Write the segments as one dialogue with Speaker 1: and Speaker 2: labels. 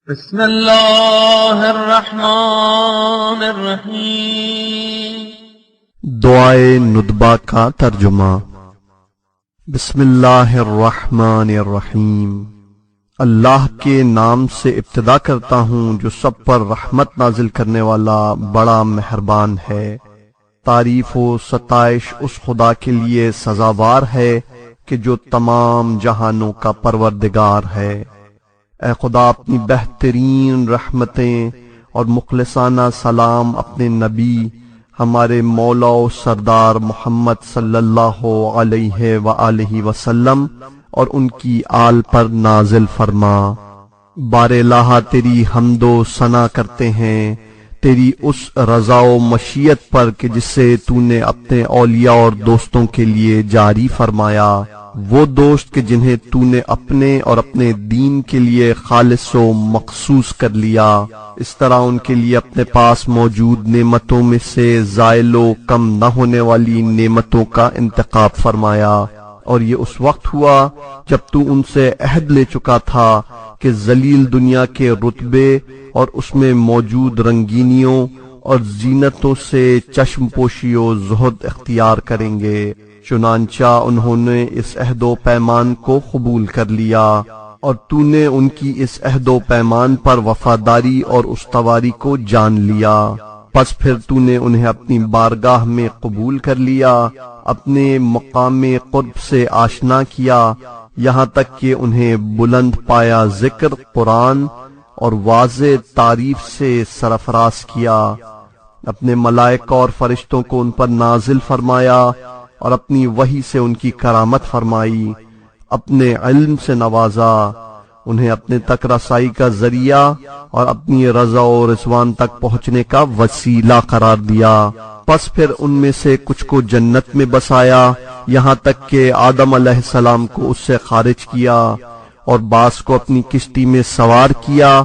Speaker 1: بسم اللہ الرحمن الرحیم۔
Speaker 2: دعائے ندبہ کا ترجمہ۔ بسم اللہ الرحمن الرحیم۔ اللہ کے نام سے ابتدا کرتا ہوں جو سب پر رحمت نازل کرنے والا بڑا مہربان ہے۔ تعریف و ستائش اس خدا کے لیے سزاوار ہے کہ جو تمام جہانوں کا پروردگار ہے۔ اے خدا، اپنی بہترین رحمتیں اور مخلصانہ سلام اپنے نبی ہمارے مولا و سردار محمد صلی اللہ علیہ وآلہ وسلم اور ان کی آل پر نازل فرما۔ بار الہ تیری حمد و ثنا کرتے ہیں تیری اس رضا و مشیت پر کہ جسے تو نے اپنے اولیاء اور دوستوں کے لیے جاری فرمایا، وہ دوست کہ جنہیں تو نے اپنے اور اپنے دین کے لیے خالص و مخصوص کر لیا، اس طرح ان کے لیے اپنے پاس موجود نعمتوں میں سے زائل و کم نہ ہونے والی نعمتوں کا انتخاب فرمایا۔ اور یہ اس وقت ہوا جب تو ان سے عہد لے چکا تھا کہ ذلیل دنیا کے رتبے اور اس میں موجود رنگینیوں اور زینتوں سے چشم پوشی و زہد اختیار کریں گے، چنانچہ انہوں نے اس عہد و پیمان کو قبول کر لیا، اور تو نے ان کی اس عہد و پیمان پر وفاداری اور استواری کو جان لیا۔ پس پھر تو نے انہیں اپنی بارگاہ میں قبول کر لیا، اپنے مقام قرب سے آشنا کیا، یہاں تک کہ انہیں بلند پایا ذکر قرآن اور واضح تعریف سے سرفراز کیا، اپنے ملائکہ اور فرشتوں کو ان پر نازل فرمایا اور اپنی وحی سے ان کی کرامت فرمائی، اپنے علم سے نوازا، انہیں اپنے تک رسائی کا ذریعہ اور اپنی رضا و رضوان تک پہنچنے کا وسیلہ قرار دیا۔ پس پھر ان میں سے کچھ کو جنت میں بسایا، یہاں تک کہ آدم علیہ السلام کو اس سے خارج کیا، اور بعض کو اپنی کشتی میں سوار کیا۔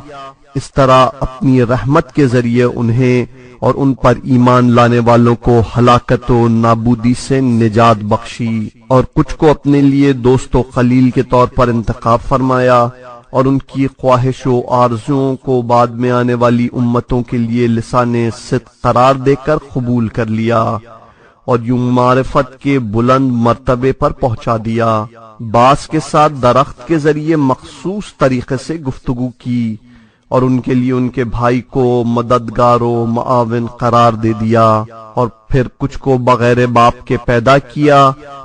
Speaker 2: اس طرح اپنی رحمت کے ذریعے انہیں اور ان پر ایمان لانے والوں کو ہلاکت و نابودی سے نجات بخشی، اور کچھ کو اپنے لیے دوست و خلیل کے طور پر انتخاب فرمایا، اور ان کی خواہش و آرزوؤں کو بعد میں آنے والی امتوں کے لیے لسان صدق قرار دے کر قبول کر لیا، اور یوں معرفت کے بلند مرتبے پر پہنچا دیا۔ بعض کے ساتھ درخت کے ذریعے مخصوص طریقے سے گفتگو کی، اور ان کے لیے ان کے بھائی کو مددگار و معاون قرار دے دیا، اور پھر کچھ کو بغیر باپ کے پیدا کیا،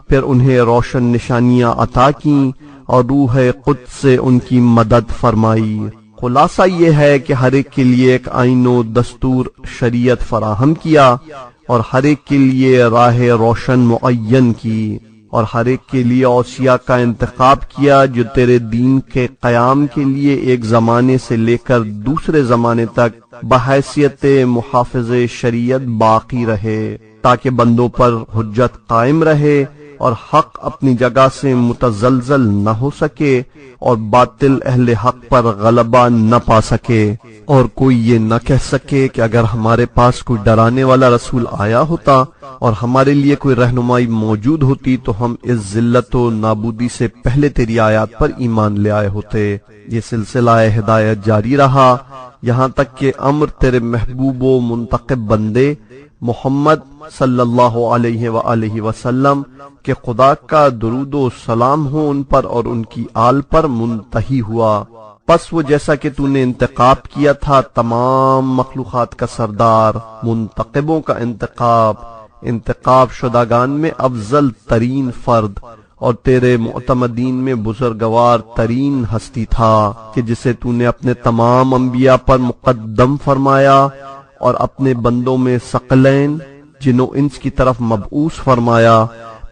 Speaker 2: پھر انہیں روشن نشانیاں عطا کیں اور روح قدس سے ان کی مدد فرمائی۔ خلاصہ یہ ہے کہ ہر ایک کے لیے ایک آئین و دستور شریعت فراہم کیا، اور ہر ایک کے لیے راہ روشن معین کی، اور ہر ایک کے لیے اوصیاء کا انتخاب کیا جو تیرے دین کے قیام کے لیے ایک زمانے سے لے کر دوسرے زمانے تک بحیثیت محافظ شریعت باقی رہے، تاکہ بندوں پر حجت قائم رہے اور حق اپنی جگہ سے متزلزل نہ ہو سکے اور باطل اہل حق پر غلبہ نہ پا سکے، اور کوئی یہ نہ کہہ سکے کہ اگر ہمارے پاس کوئی ڈرانے والا رسول آیا ہوتا اور ہمارے لیے کوئی رہنمائی موجود ہوتی تو ہم اس ذلت و نابودی سے پہلے تیری آیات پر ایمان لے آئے ہوتے۔ یہ سلسلہ ہدایت جاری رہا یہاں تک کہ امر تیرے محبوب و منتخب بندے محمد صلی اللہ علیہ وآلہ وسلم کہ خدا کا درود و سلام ہو ان پر اور ان کی آل پر منتہی ہوا۔ پس وہ جیسا کہ تو نے انتخاب کیا تھا تمام مخلوقات کا سردار، منتخبوں کا انتخاب شدگان میں افضل ترین فرد اور تیرے معتمدین میں بزرگوار ترین ہستی تھا، کہ جسے تو نے اپنے تمام انبیاء پر مقدم فرمایا اور اپنے بندوں میں ثقلین جن و انس کی طرف مبعوث فرمایا،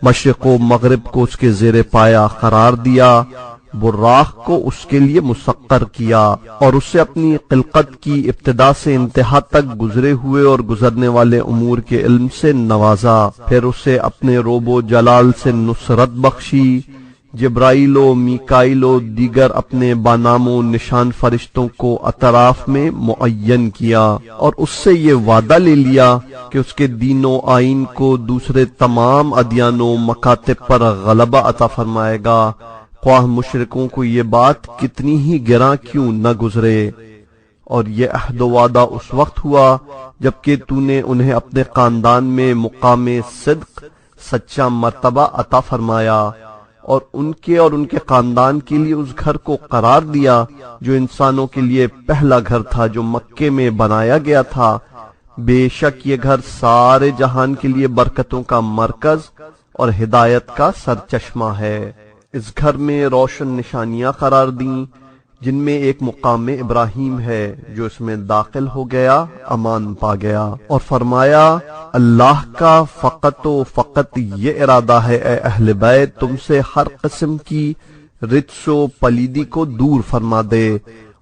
Speaker 2: مشرق و مغرب کو اس کے زیر پایا قرار دیا، براق کو اس کے لیے مسخر کیا، اور اسے اپنی خلقت کی ابتدا سے انتہا تک گزرے ہوئے اور گزرنے والے امور کے علم سے نوازا، پھر اسے اپنے روب و جلال سے نصرت بخشی، جبرائیل و میکائیل و دیگر اپنے بانام و نشان فرشتوں کو اطراف میں معین کیا، اور اس سے یہ وعدہ لے لیا کہ اس کے دین و آئین کو دوسرے تمام ادیان و مکاتب پر غلبہ عطا فرمائے گا، خواہ مشرکوں کو یہ بات کتنی ہی گراں کیوں نہ گزرے۔ اور یہ عہد و وعدہ اس وقت ہوا جبکہ تو نے انہیں اپنے خاندان میں مقام صدق، سچا مرتبہ عطا فرمایا، اور ان کے خاندان کے لیے اس گھر کو قرار دیا جو انسانوں کے لیے پہلا گھر تھا جو مکے میں بنایا گیا تھا۔ بے شک یہ گھر سارے جہان کے لیے برکتوں کا مرکز اور ہدایت کا سرچشمہ ہے۔ اس گھر میں روشن نشانیاں قرار دیں جن میں ایک مقام ابراہیم ہے، جو اس میں داخل ہو گیا امان پا گیا، اور فرمایا اللہ کا فقط و فقط یہ ارادہ ہے اے اہل بیت تم سے ہر قسم کی رجس و پلیدی کو دور فرما دے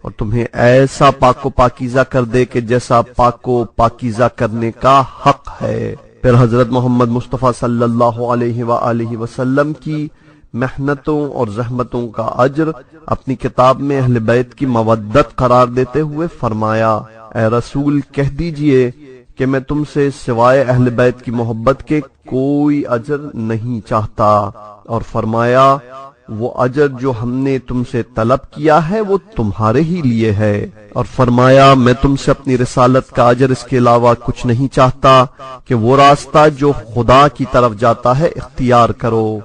Speaker 2: اور تمہیں ایسا پاک و پاکیزہ کر دے کہ جیسا پاک و پاکیزہ کرنے کا حق ہے۔ پھر حضرت محمد مصطفیٰ صلی اللہ علیہ وآلہ وسلم کی محنتوں اور زحمتوں کا اجر اپنی کتاب میں اہل بیت کی مودت قرار دیتے ہوئے فرمایا اے رسول کہہ دیجئے کہ میں تم سے سوائے اہل بیت کی محبت کے کوئی اجر نہیں چاہتا، اور فرمایا وہ اجر جو ہم نے تم سے طلب کیا ہے وہ تمہارے ہی لیے ہے، اور فرمایا میں تم سے اپنی رسالت کا اجر اس کے علاوہ کچھ نہیں چاہتا کہ وہ راستہ جو خدا کی طرف جاتا ہے اختیار کرو،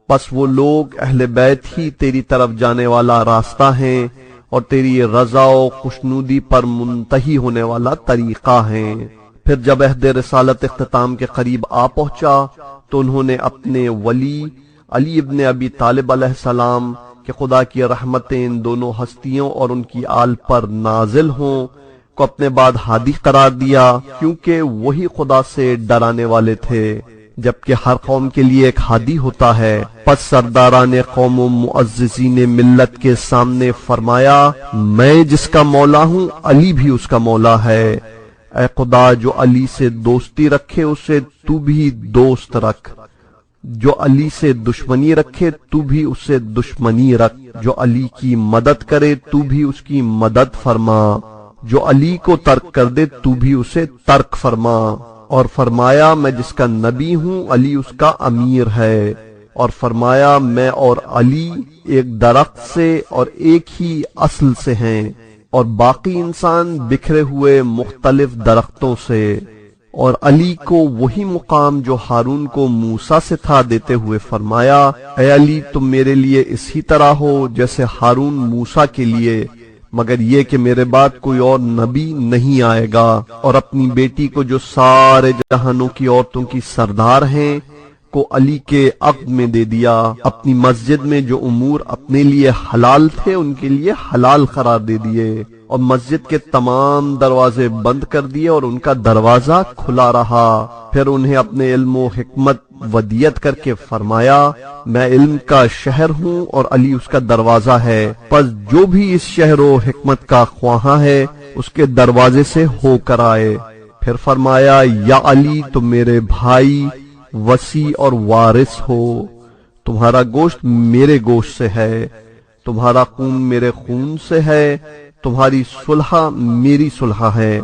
Speaker 2: بس وہ لوگ اہل بیت ہی تیری طرف جانے والا راستہ ہیں اور تیری رضا و خوشنودی پر منتہی ہونے والا طریقہ ہیں۔ پھر جب عہد رسالت اختتام کے قریب آ پہنچا تو انہوں نے اپنے ولی علی ابن ابی طالب علیہ السلام کہ خدا کی رحمتیں ان دونوں ہستیوں اور ان کی آل پر نازل ہوں کو اپنے بعد ہادی قرار دیا، کیونکہ وہی خدا سے ڈرانے والے تھے، جبکہ ہر قوم کے لیے ایک ہادی ہوتا ہے۔ پس سرداران قوم و معززین ملت کے سامنے فرمایا میں جس کا مولا ہوں علی بھی اس کا مولا ہے، اے خدا جو علی سے دوستی رکھے اسے تو بھی دوست رکھ، جو علی سے دشمنی رکھے تو بھی اسے دشمنی رکھ، جو علی کی مدد کرے تو بھی اس کی مدد فرما، جو علی کو ترک کر دے تو بھی اسے ترک فرما، اور فرمایا میں جس کا نبی ہوں علی اس کا امیر ہے، اور فرمایا میں اور علی ایک درخت سے اور ایک ہی اصل سے ہیں اور باقی انسان بکھرے ہوئے مختلف درختوں سے، اور علی کو وہی مقام جو ہارون کو موسیٰ سے تھا دیتے ہوئے فرمایا اے علی تم میرے لیے اسی طرح ہو جیسے ہارون موسیٰ کے لیے، مگر یہ کہ میرے بعد کوئی اور نبی نہیں آئے گا، اور اپنی بیٹی کو جو سارے جہانوں کی عورتوں کی سردار ہیں کو علی کے عقد میں دے دیا، اپنی مسجد میں جو امور اپنے لیے حلال تھے ان کے لیے حلال قرار دے دیے، اور مسجد کے تمام دروازے بند کر دیے اور ان کا دروازہ کھلا رہا۔ پھر انہیں اپنے علم و حکمت ودیت کر کے فرمایا میں علم کا شہر ہوں اور علی اس کا دروازہ ہے، پس جو بھی اس شہر و حکمت کا خواہاں ہے اس کے دروازے سے ہو کر آئے۔ پھر فرمایا یا علی تم میرے بھائی وسیع اور وارث ہو، تمہارا گوشت میرے گوشت سے ہے، تمہارا خون میرے خون سے ہے، تمہاری صلح میری صلح ہے،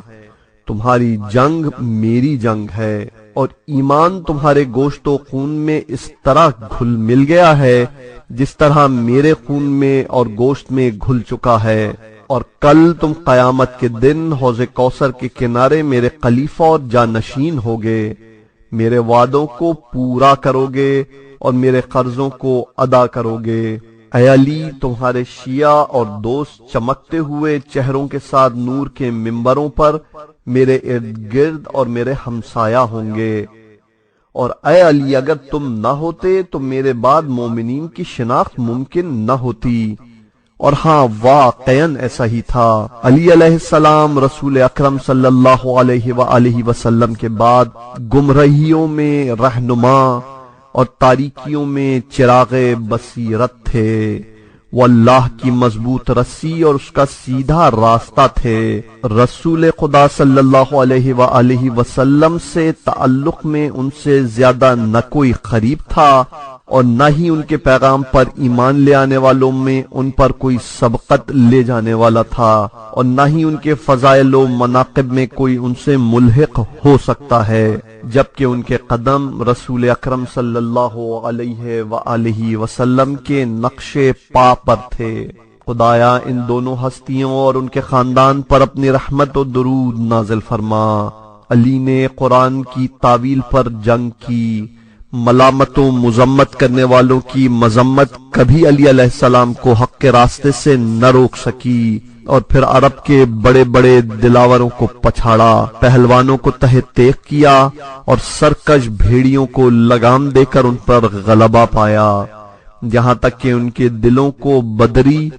Speaker 2: تمہاری جنگ میری جنگ ہے، اور ایمان تمہارے گوشت و خون میں اس طرح گھل مل گیا ہے جس طرح میرے خون میں اور گوشت میں گھل چکا ہے، اور کل تم قیامت کے دن حوض کوثر کے کنارے میرے خلیفہ اور جانشین ہوگے، میرے وعدوں کو پورا کرو گے اور میرے قرضوں کو ادا کرو گے۔ اے علی تمہارے شیعہ اور دوست چمکتے ہوئے چہروں کے ساتھ نور کے ممبروں پر میرے ارد گرد اور میرے ہمسایہ ہوں گے، اور اے علی اگر تم نہ ہوتے تو میرے بعد مومنین کی شناخت ممکن نہ ہوتی، اور ہاں واقعاً ایسا ہی تھا۔ علی علیہ السلام رسول اکرم صلی اللہ علیہ وآلہ وسلم کے بعد گمراہیوں میں رہنما اور تاریکیوں میں چراغ بصیرت تھے، وہ اللہ کی مضبوط رسی اور اس کا سیدھا راستہ تھے۔ رسول خدا صلی اللہ علیہ وآلہ وسلم سے تعلق میں ان سے زیادہ نہ کوئی قریب تھا اور نہ ہی ان کے پیغام پر ایمان لے آنے والوں میں ان پر کوئی سبقت لے جانے والا تھا، اور نہ ہی ان کے فضائل و مناقب میں کوئی ان سے ملحق ہو سکتا ہے، جبکہ ان کے قدم رسول اکرم صلی اللہ علیہ وآلہ وسلم کے نقش پا پر تھے۔ خدایا ان دونوں ہستیوں اور ان کے خاندان پر اپنی رحمت و درود نازل فرما۔ علی نے قرآن کی تعویل پر جنگ کی، ملامت و مذمت کرنے والوں کی مذمت کبھی علی علیہ السلام کو حق کے راستے سے نہ روک سکی، اور پھر عرب کے بڑے بڑے دلاوروں کو پچھاڑا، پہلوانوں کو تہ تیغ کیا اور سرکش بھیڑیوں کو لگام دے کر ان پر غلبہ پایا، یہاں تک کہ ان کے دلوں کو بدری،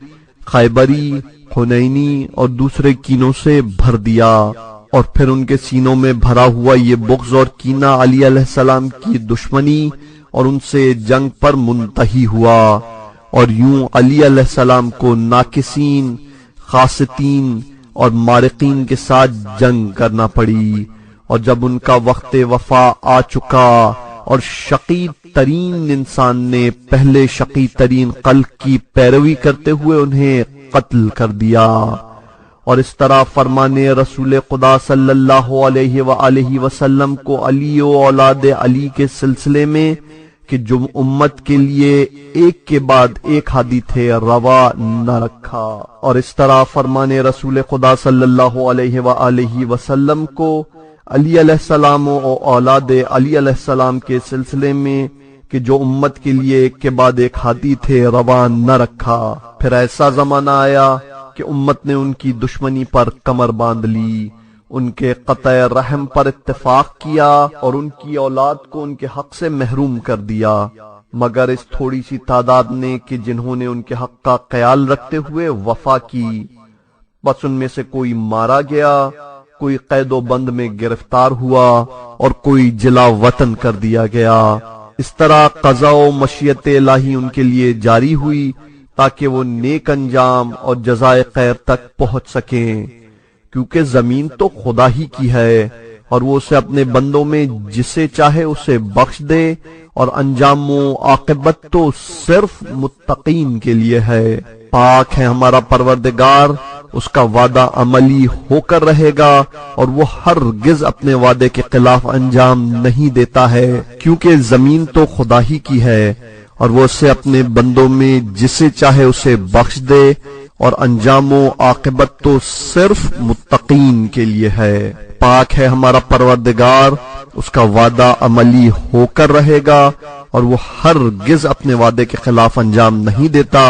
Speaker 2: خیبری، حنینی اور دوسرے کینوں سے بھر دیا، اور پھر ان کے سینوں میں بھرا ہوا یہ بغض اور کینہ علی علیہ السلام کی دشمنی اور ان سے جنگ پر منتہی ہوا، اور یوں علی علیہ السلام کو ناکسین، خاصتین اور مارقین کے ساتھ جنگ کرنا پڑی، اور جب ان کا وقت وفا آ چکا اور شقی ترین انسان نے پہلے شقی ترین خلق کی پیروی کرتے ہوئے انہیں قتل کر دیا، اور اس طرح فرمانے رسول خدا صلی اللہ علیہ وآلہ وسلم کو علی و اولاد علی کے سلسلے میں کہ جو امت کے لیے ایک کے بعد ایک ہادی تھے روا نہ رکھا، اور اس طرح فرمانے رسول خدا صلی اللہ علیہ وآلہ وسلم کو علی علیہ السلام و اولاد علی علیہ السلام کے سلسلے میں کہ جو امت کے لیے ایک کے بعد ایک ہادی تھے روا نہ رکھا۔ پھر ایسا زمانہ آیا کہ امت نے ان کی دشمنی پر کمر باندھ لی، ان کے قطع رحم پر اتفاق کیا اور ان کی اولاد کو ان کے حق سے محروم کر دیا، مگر اس تھوڑی سی تعداد نے کہ جنہوں نے ان کے حق کا خیال رکھتے ہوئے وفا کی، بس ان میں سے کوئی مارا گیا، کوئی قید و بند میں گرفتار ہوا اور کوئی جلا وطن کر دیا گیا۔ اس طرح قضا و مشیت الہی ان کے لیے جاری ہوئی تاکہ وہ نیک انجام اور جزائے خیر تک پہنچ سکیں، کیونکہ زمین تو خدا ہی کی ہے اور وہ اسے اپنے بندوں میں جسے چاہے اسے بخش دے، اور انجام و عاقبت تو صرف متقین کے لیے ہے۔ پاک ہے ہمارا پروردگار، اس کا وعدہ عملی ہو کر رہے گا اور وہ ہرگز اپنے وعدے کے خلاف انجام نہیں دیتا ہے، کیونکہ زمین تو خدا ہی کی ہے اور وہ اسے اپنے بندوں میں جسے چاہے اسے بخش دے، اور انجام و عاقبت تو صرف متقین کے لیے ہے۔ پاک ہے ہمارا پروردگار، اس کا وعدہ عملی ہو کر رہے گا اور وہ ہرگز اپنے وعدے کے خلاف انجام نہیں دیتا،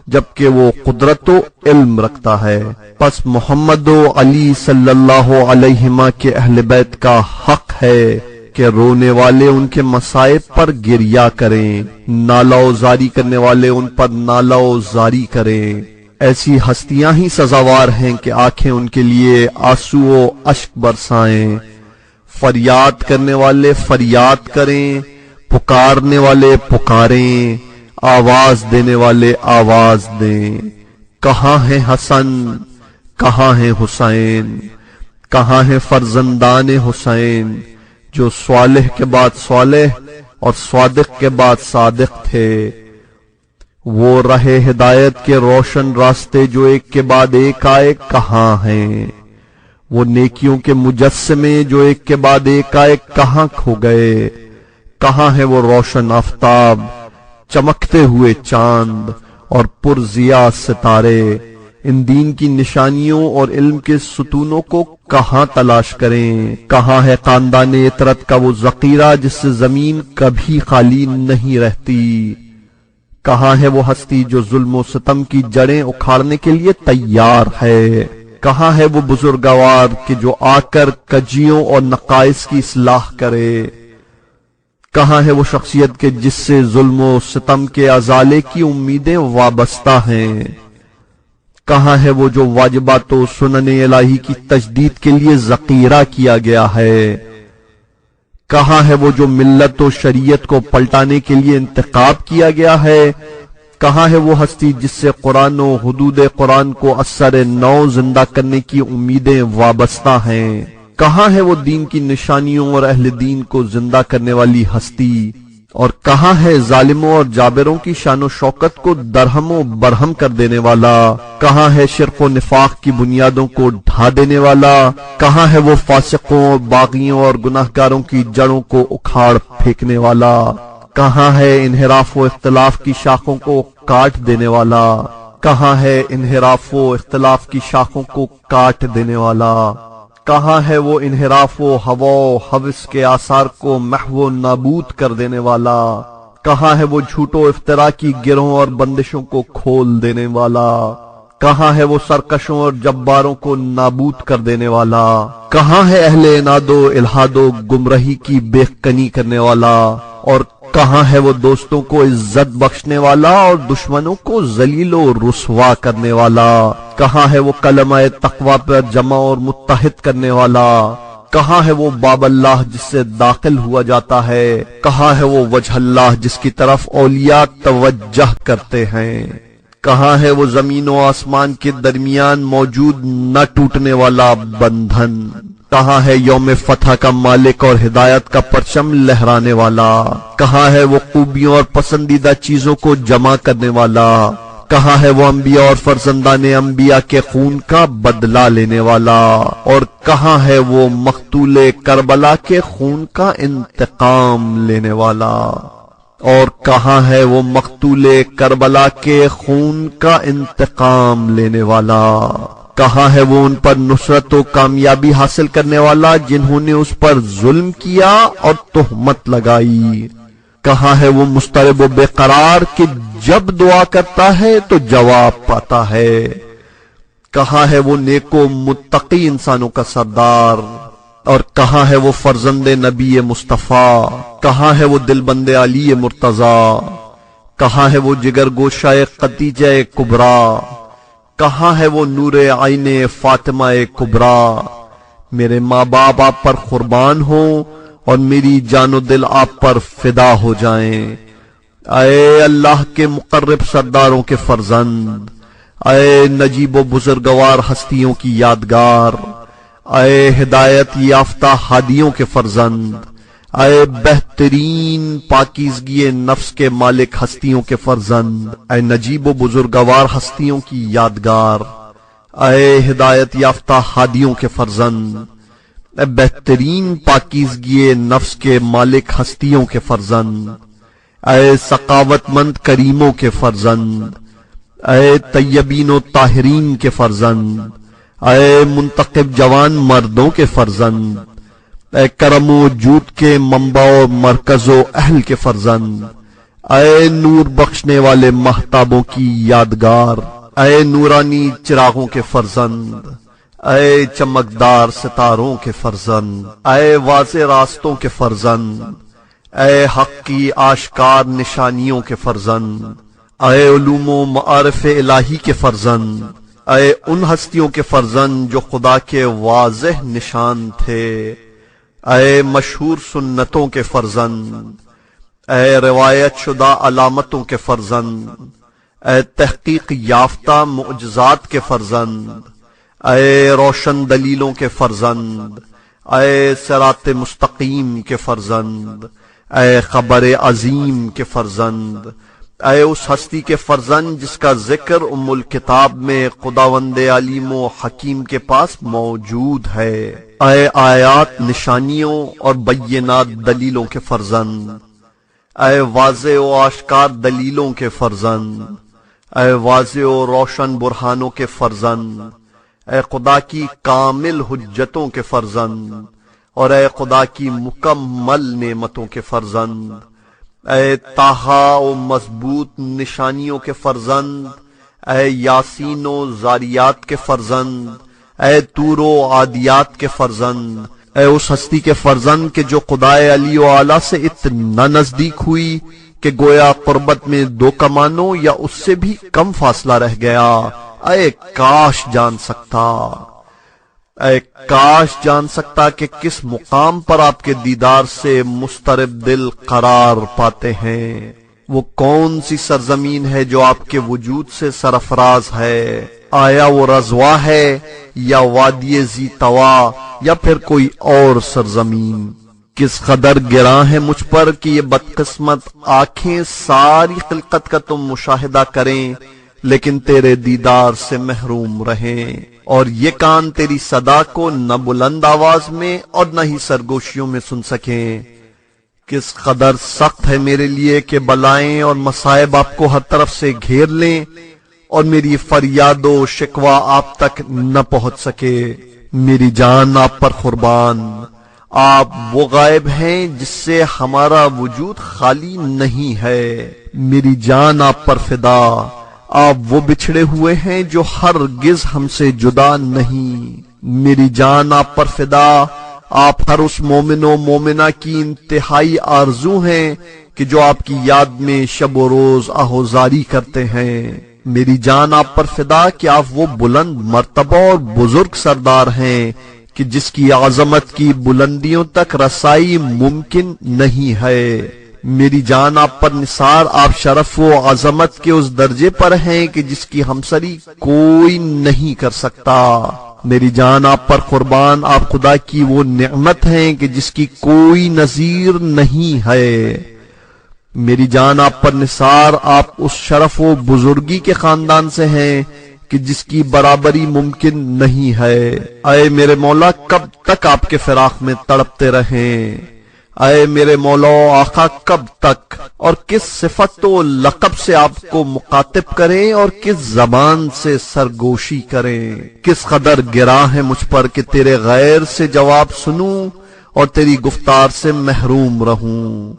Speaker 2: جبکہ وہ قدرت و علم رکھتا ہے۔ پس محمد و علی صلی اللہ علیہما کے اہل بیت کا حق ہے کہ رونے والے ان کے مصائب پر گریہ کریں، نالہ و زاری کرنے والے ان پر نالہ و زاری کریں۔ ایسی ہستیاں ہی سزاوار ہیں کہ آنکھیں ان کے لیے آنسو و اشک برسائیں، فریاد کرنے والے فریاد کریں، پکارنے والے پکاریں، آواز دینے والے آواز دیں۔ کہاں ہے حسن، کہاں ہے حسین، کہاں ہے فرزندان حسین، جو صالح کے بعد صالح اور صادق کے بعد صادق تھے۔ وہ راہ ہدایت کے روشن راستے جو ایک کے بعد ایک آئے کہاں ہیں، وہ نیکیوں کے مجسمے جو ایک کے بعد ایک آئے کہاں کھو گئے، کہاں ہے وہ روشن آفتاب، چمکتے ہوئے چاند اور پرضیاء ستارے۔ ان دین کی نشانیوں اور علم کے ستونوں کو کہاں تلاش کریں؟ کہاں ہے خاندان عطرت کا وہ ذخیرہ جس سے زمین کبھی خالی نہیں رہتی؟ کہاں ہے وہ ہستی جو ظلم و ستم کی جڑیں اکھاڑنے کے لیے تیار ہے؟ کہاں ہے وہ بزرگوار کہ جو آ کر کجیوں اور نقائص کی اصلاح کرے؟ کہاں ہے وہ شخصیت کہ جس سے ظلم و ستم کے ازالے کی امیدیں وابستہ ہیں؟ کہاں ہے وہ جو واجبات و سنن الہی کی تجدید کے لیے ذخیرہ کیا گیا ہے؟ کہاں ہے وہ جو ملت و شریعت کو پلٹانے کے لیے انتخاب کیا گیا ہے؟ کہاں ہے وہ ہستی جس سے قرآن و حدود قرآن کو اثر نو زندہ کرنے کی امیدیں وابستہ ہیں؟ کہاں ہے وہ دین کی نشانیوں اور اہل دین کو زندہ کرنے والی ہستی؟ اور کہاں ہے ظالموں اور جابروں کی شان و شوکت کو درہم و برہم کر دینے والا؟ کہاں ہے شرک و نفاق کی بنیادوں کو ڈھا دینے والا؟ کہاں ہے وہ فاسقوں اور باغیوں اور گناہگاروں کی جڑوں کو اکھاڑ پھینکنے والا؟ کہاں ہے انحراف و اختلاف کی شاخوں کو کاٹ دینے والا؟ کہاں ہے انحراف و اختلاف کی شاخوں کو کاٹ دینے والا؟ کہاں ہے وہ انحراف و ہوا و ہوس کے آثار کو محو و نابود کر دینے والا؟ کہاں ہے وہ جھوٹ و افترا کی گروہوں اور بندشوں کو کھول دینے والا؟ کہاں ہے وہ سرکشوں اور جباروں کو نابود کر دینے والا؟ کہاں ہے اہل اناد و الحاد و گمراہی کی بے کنی کرنے والا؟ اور کہاں ہے وہ دوستوں کو عزت بخشنے والا اور دشمنوں کو ذلیل و رسوا کرنے والا؟ کہاں ہے وہ کلمہ تقوی پر جمع اور متحد کرنے والا؟ کہاں ہے وہ باب اللہ جس سے داخل ہوا جاتا ہے؟ کہاں ہے وہ وجہ اللہ جس کی طرف اولیاء توجہ کرتے ہیں؟ کہاں ہے وہ زمین و آسمان کے درمیان موجود نہ ٹوٹنے والا بندھن؟ کہاں ہے یوم فتح کا مالک اور ہدایت کا پرچم لہرانے والا؟ کہاں ہے وہ خوبیوں اور پسندیدہ چیزوں کو جمع کرنے والا؟ کہاں ہے وہ انبیاء اور فرزندان انبیاء کے خون کا بدلہ لینے والا؟ اور کہاں ہے وہ مقتول کربلا کے خون کا انتقام لینے والا؟ اور کہاں ہے وہ مقتول کربلا کے خون کا انتقام لینے والا؟ کہاں ہے وہ ان پر نصرت و کامیابی حاصل کرنے والا جنہوں نے اس پر ظلم کیا اور تہمت لگائی؟ کہاں ہے وہ مضطرب و بے قرار کہ جب دعا کرتا ہے تو جواب پاتا ہے؟ کہاں ہے وہ نیک و متقی انسانوں کا سردار؟ اور کہاں ہے وہ فرزند نبی مصطفیٰ؟ کہاں ہے وہ دلبند علی مرتضیٰ؟ کہاں ہے وہ جگر گوشہ خدیجہ کبریٰ؟ کہاں ہے وہ نور عین فاطمہ کبریٰ؟ میرے ماں باپ آپ پر قربان ہوں اور میری جان و دل آپ پر فدا ہو جائیں۔ اے اللہ کے مقرب سرداروں کے فرزند، اے نجیب و بزرگوار ہستیوں کی یادگار، اے ہدایت یافتہ ہادیوں کے فرزند، اے بہترین پاکیزگی نفس کے مالک ہستیوں کے فرزند، اے نجیب و بزرگوار ہستیوں کی یادگار، اے ہدایت یافتہ ہادیوں کے فرزند، اے بہترین پاکیزگی نفس کے مالک ہستیوں کے فرزند، اے سخاوت مند کریموں کے فرزند، اے طیبین و طاہرین کے فرزند، اے منتخب جوان مردوں کے فرزند، اے کرم و جود کے منبع و مرکز و اہل کے فرزند، اے نور بخشنے والے مہتابوں کی یادگار، اے نورانی چراغوں کے فرزند، اے چمکدار ستاروں کے فرزند، اے واضح راستوں کے فرزند، اے حق کی آشکار نشانیوں کے فرزند، اے علوم و معارف الہی کے فرزند، اے ان ہستیوں کے فرزند جو خدا کے واضح نشان تھے، اے مشہور سنتوں کے فرزند، اے روایت شدہ علامتوں کے فرزند، اے تحقیق یافتہ معجزات کے فرزند، اے روشن دلیلوں کے فرزند، اے صراط مستقیم کے فرزند، اے خبر عظیم کے فرزند، اے اس ہستی کے فرزند جس کا ذکر ام الکتاب میں خداوند علیم و حکیم کے پاس موجود ہے، اے آیات نشانیوں اور بینات دلیلوں کے فرزند، اے واضح و آشکار دلیلوں کے فرزند، اے واضح و روشن برہانوں کے فرزند، اے خدا کی کامل حجتوں کے فرزند اور اے خدا کی مکمل نعمتوں کے فرزند، اے تاہا و مضبوط نشانیوں کے فرزند، اے یاسین و زاریات کے فرزند، اے تور و عادیات کے فرزند، اے اس ہستی کے فرزند کہ جو خدائے علی و اعلیٰ سے اتنا نزدیک ہوئی کہ گویا قربت میں 2 کمانوں یا اس سے بھی کم فاصلہ رہ گیا۔ اے کاش جان سکتا، اے کاش جان سکتا کہ کس مقام پر آپ کے دیدار سے مضطرب دل قرار پاتے ہیں۔ وہ کون سی سرزمین ہے جو آپ کے وجود سے سرفراز ہے؟ آیا وہ رضوا ہے یا وادی زی طوا یا پھر کوئی اور سرزمین؟ کس قدر گراں ہے مجھ پر کہ یہ بدقسمت آنکھیں ساری خلقت کا تم مشاہدہ کریں لیکن تیرے دیدار سے محروم رہیں، اور یہ کان تیری صدا کو نہ بلند آواز میں اور نہ ہی سرگوشیوں میں سن سکیں۔ کس قدر سخت ہے میرے لیے کہ بلائیں اور مصائب آپ کو ہر طرف سے گھیر لیں، اور میری فریاد و شکوہ آپ تک نہ پہنچ سکے۔ میری جان آپ پر قربان، آپ وہ غائب ہیں جس سے ہمارا وجود خالی نہیں ہے۔ میری جان آپ پر فدا، آپ وہ بچھڑے ہوئے ہیں جو ہرگز ہم سے جدا نہیں۔ میری جان آپ پر فدا، آپ ہر اس مومن و مومنہ کی انتہائی آرزو ہیں کہ جو آپ کی یاد میں شب و روز آہوزاری کرتے ہیں۔ میری جان آپ پر فدا کہ آپ وہ بلند مرتبہ اور بزرگ سردار ہیں کہ جس کی عظمت کی بلندیوں تک رسائی ممکن نہیں ہے۔ میری جان آپ پر نثار، آپ شرف و عظمت کے اس درجے پر ہیں کہ جس کی ہمسری کوئی نہیں کر سکتا۔ میری جان آپ پر قربان، آپ خدا کی وہ نعمت ہیں کہ جس کی کوئی نظیر نہیں ہے۔ میری جان آپ پر نثار، آپ اس شرف و بزرگی کے خاندان سے ہیں کہ جس کی برابری ممکن نہیں ہے۔ اے میرے مولا، کب تک آپ کے فراق میں تڑپتے رہیں؟ اے میرے مولا و آقا، کب تک اور کس صفت و لقب سے آپ کو مخاطب کریں اور کس زبان سے سرگوشی کریں؟ کس قدر گراں ہے مجھ پر کہ تیرے غیر سے جواب سنوں اور تیری گفتار سے محروم رہوں۔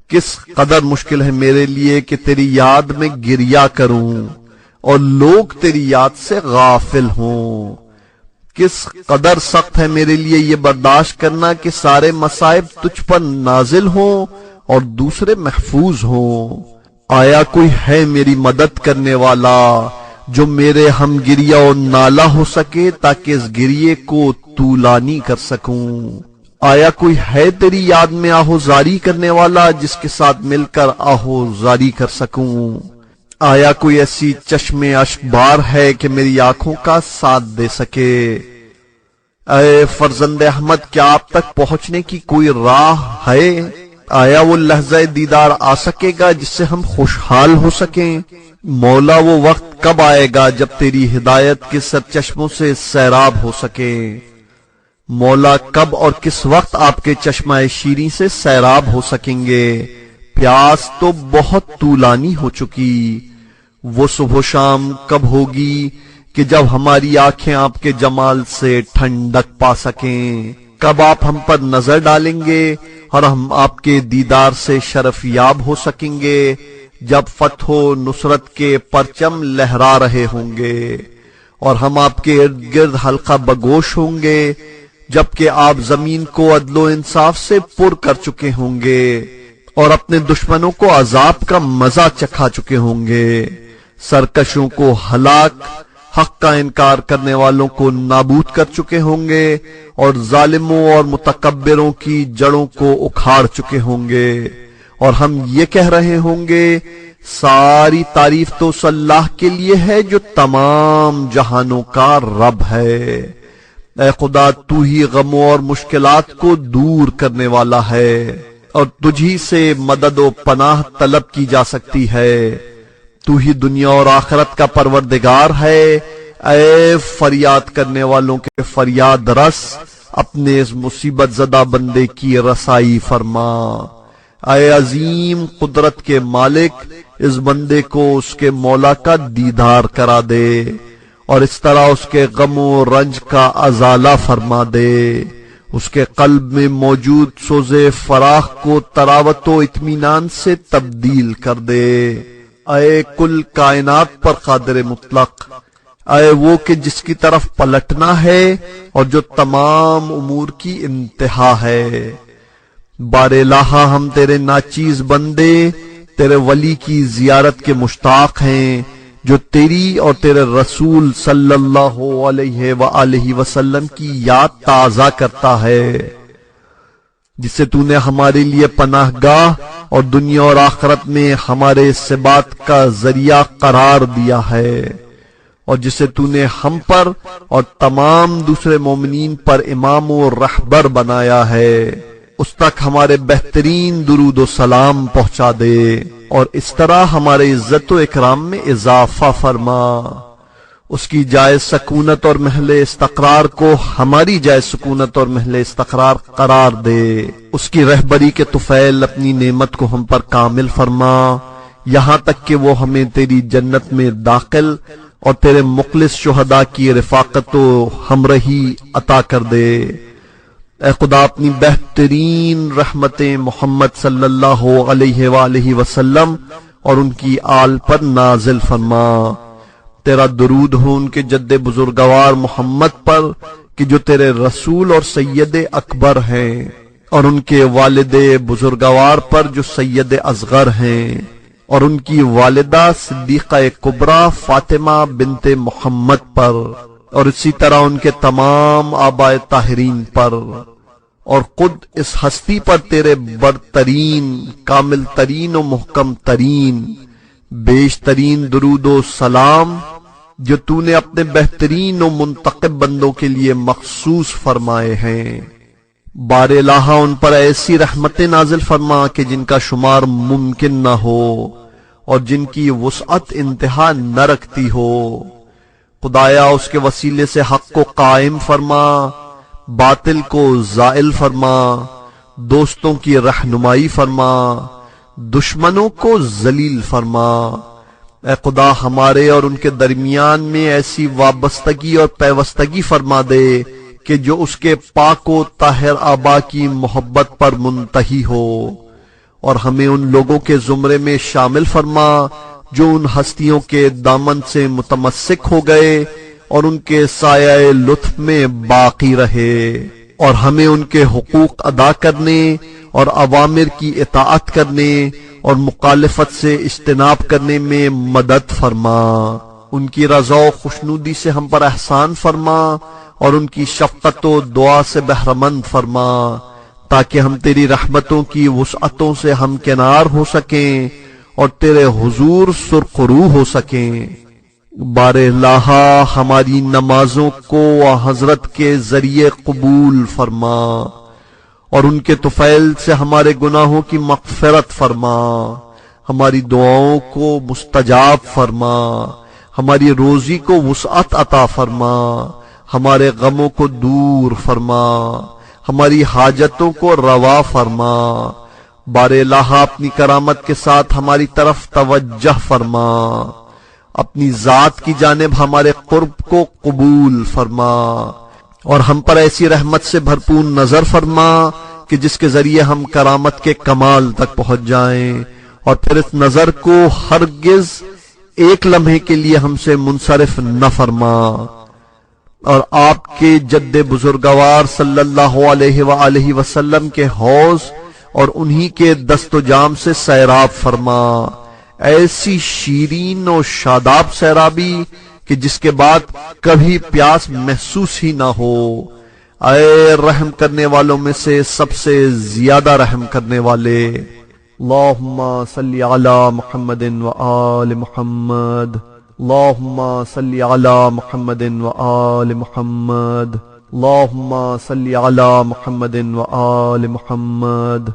Speaker 2: کس قدر مشکل ہے میرے لیے کہ تیری یاد میں گریہ کروں اور لوگ تیری یاد سے غافل ہوں۔ کس قدر سخت ہے میرے لیے یہ برداشت کرنا کہ سارے مصائب تجھ پر نازل ہوں اور دوسرے محفوظ ہوں۔ آیا کوئی ہے میری مدد کرنے والا جو میرے ہم گریہ و نالہ ہو سکے تاکہ اس گریے کو طولانی کر سکوں؟ آیا کوئی ہے تیری یاد میں آہوزاری کرنے والا جس کے ساتھ مل کر آہوزاری کر سکوں؟ آیا کوئی ایسی چشم اشک بار ہے کہ میری آنکھوں کا ساتھ دے سکے؟ اے فرزند احمد، کیا آپ تک پہنچنے کی کوئی راہ ہے؟ آیا وہ لحظہ دیدار آ سکے گا جس سے ہم خوشحال ہو سکیں؟ مولا، وہ وقت کب آئے گا جب تیری ہدایت کے سرچشموں سے سیراب ہو سکے؟ مولا، کب اور کس وقت آپ کے چشمہ شیریں سے سیراب ہو سکیں گے؟ پیاس تو بہت طولانی ہو چکی، وہ صبح و شام کب ہوگی کہ جب ہماری آنکھیں آپ کے جمال سے ٹھنڈک پا سکیں؟ کب آپ ہم پر نظر ڈالیں گے اور ہم آپ کے دیدار سے شرف یاب ہو سکیں گے جب فتح و نصرت کے پرچم لہرا رہے ہوں گے اور ہم آپ کے ارد گرد حلقہ بگوش ہوں گے، جبکہ آپ زمین کو عدل و انصاف سے پر کر چکے ہوں گے اور اپنے دشمنوں کو عذاب کا مزہ چکھا چکے ہوں گے، سرکشوں کو ہلاک، حق کا انکار کرنے والوں کو نابود کر چکے ہوں گے اور ظالموں اور متکبروں کی جڑوں کو اکھاڑ چکے ہوں گے، اور ہم یہ کہہ رہے ہوں گے ساری تعریف تو اس اللہ کے لیے ہے جو تمام جہانوں کا رب ہے۔ اے خدا، تو ہی غموں اور مشکلات کو دور کرنے والا ہے اور تجھی سے مدد و پناہ طلب کی جا سکتی ہے۔ تو ہی دنیا اور آخرت کا پروردگار ہے۔ اے فریاد کرنے والوں کے فریاد رس، اپنے اس مصیبت زدہ بندے کی رسائی فرما۔ اے عظیم قدرت کے مالک، اس بندے کو اس کے مولا کا دیدار کرا دے اور اس طرح اس کے غم و رنج کا ازالہ فرما دے، اس کے قلب میں موجود سوز فراخ کو تراوت و اطمینان سے تبدیل کر دے۔ اے کل کائنات پر قادر مطلق، اے وہ کہ جس کی طرف پلٹنا ہے اور جو تمام امور کی انتہا ہے، بار الہ ہم تیرے ناچیز بندے تیرے ولی کی زیارت کے مشتاق ہیں جو تیری اور تیرے رسول صلی اللہ علیہ وآلہ وسلم کی یاد تازہ کرتا ہے، جسے تو نے ہمارے لیے پناہ گاہ اور دنیا اور آخرت میں ہمارے ثبات کا ذریعہ قرار دیا ہے، اور جسے تو نے ہم پر اور تمام دوسرے مومنین پر امام و رہبر بنایا ہے، اس تک ہمارے بہترین درود و سلام پہنچا دے اور اس طرح ہمارے عزت و اکرام میں اضافہ فرما۔ اس کی جائز سکونت اور محل استقرار کو ہماری جائز سکونت اور محل استقرار قرار دے۔ اس کی رہبری کے طفیل اپنی نعمت کو ہم پر کامل فرما، یہاں تک کہ وہ ہمیں تیری جنت میں داخل اور تیرے مخلص شہداء کی رفاقت و ہمراہی عطا کر دے۔ اے خدا اپنی بہترین رحمتیں محمد صلی اللہ علیہ وآلہ وسلم اور ان کی آل پر نازل فرما۔ تیرا درود ہو ان کے جد بزرگوار محمد پر کہ جو تیرے رسول اور سید اکبر ہیں، اور ان کے والد بزرگوار پر جو سید اصغر ہیں، اور ان کی والدہ صدیقہ کبریٰ فاطمہ بنت محمد پر، اور اسی طرح ان کے تمام آباء طاہرین پر، اور خود اس ہستی پر تیرے برترین، کامل ترین و محکم ترین، بیشترین درود و سلام جو تو نے اپنے بہترین و منتخب بندوں کے لیے مخصوص فرمائے ہیں۔ بار الہ ان پر ایسی رحمتیں نازل فرما کہ جن کا شمار ممکن نہ ہو اور جن کی وسعت انتہا نہ رکھتی ہو۔ خدایا اس کے وسیلے سے حق کو قائم فرما، باطل کو زائل فرما، دوستوں کی رہنمائی فرما، دشمنوں کو ذلیل فرما۔ اے خدا ہمارے اور ان کے درمیان میں ایسی وابستگی اور پیوستگی فرما دے کہ جو اس کے پاک و طاہر آبا کی محبت پر منتہی ہو، اور ہمیں ان لوگوں کے زمرے میں شامل فرما جو ان ہستیوں کے دامن سے متمسک ہو گئے اور ان کے سایہ لطف میں باقی رہے، اور ہمیں ان کے حقوق ادا کرنے اور اوامر کی اطاعت کرنے اور مخالفت سے اجتناب کرنے میں مدد فرما۔ ان کی رضا و خوشنودی سے ہم پر احسان فرما اور ان کی شفقت و دعا سے بہرمند فرما، تاکہ ہم تیری رحمتوں کی وسعتوں سے ہمکنار ہو سکیں اور تیرے حضور سرخرو ہو سکیں۔ بار الہ ہماری نمازوں کو حضرت کے ذریعے قبول فرما اور ان کے طفیل سے ہمارے گناہوں کی مغفرت فرما، ہماری دعاؤں کو مستجاب فرما، ہماری روزی کو وسعت عطا فرما، ہمارے غموں کو دور فرما، ہماری حاجتوں کو روا فرما۔ بار الہ اپنی کرامت کے ساتھ ہماری طرف توجہ فرما، اپنی ذات کی جانب ہمارے قرب کو قبول فرما، اور ہم پر ایسی رحمت سے بھرپور نظر فرما کہ جس کے ذریعے ہم کرامت کے کمال تک پہنچ جائیں، اور پھر اس نظر کو ہرگز ایک لمحے کے لیے ہم سے منصرف نہ فرما، اور آپ کے جد بزرگوار صلی اللہ علیہ وآلہ وسلم کے حوض اور انہی کے دست و جام سے سیراب فرما، ایسی شیرین و شاداب سیرابی کہ جس کے بعد کبھی پیاس محسوس ہی نہ ہو۔ اے رحم کرنے والوں میں سے سب سے زیادہ رحم کرنے والے، اللہم صلی علی محمد وآل محمد، اللہم صلی علی محمد وآل محمد، اللہم صلی علی محمد وآل محمد۔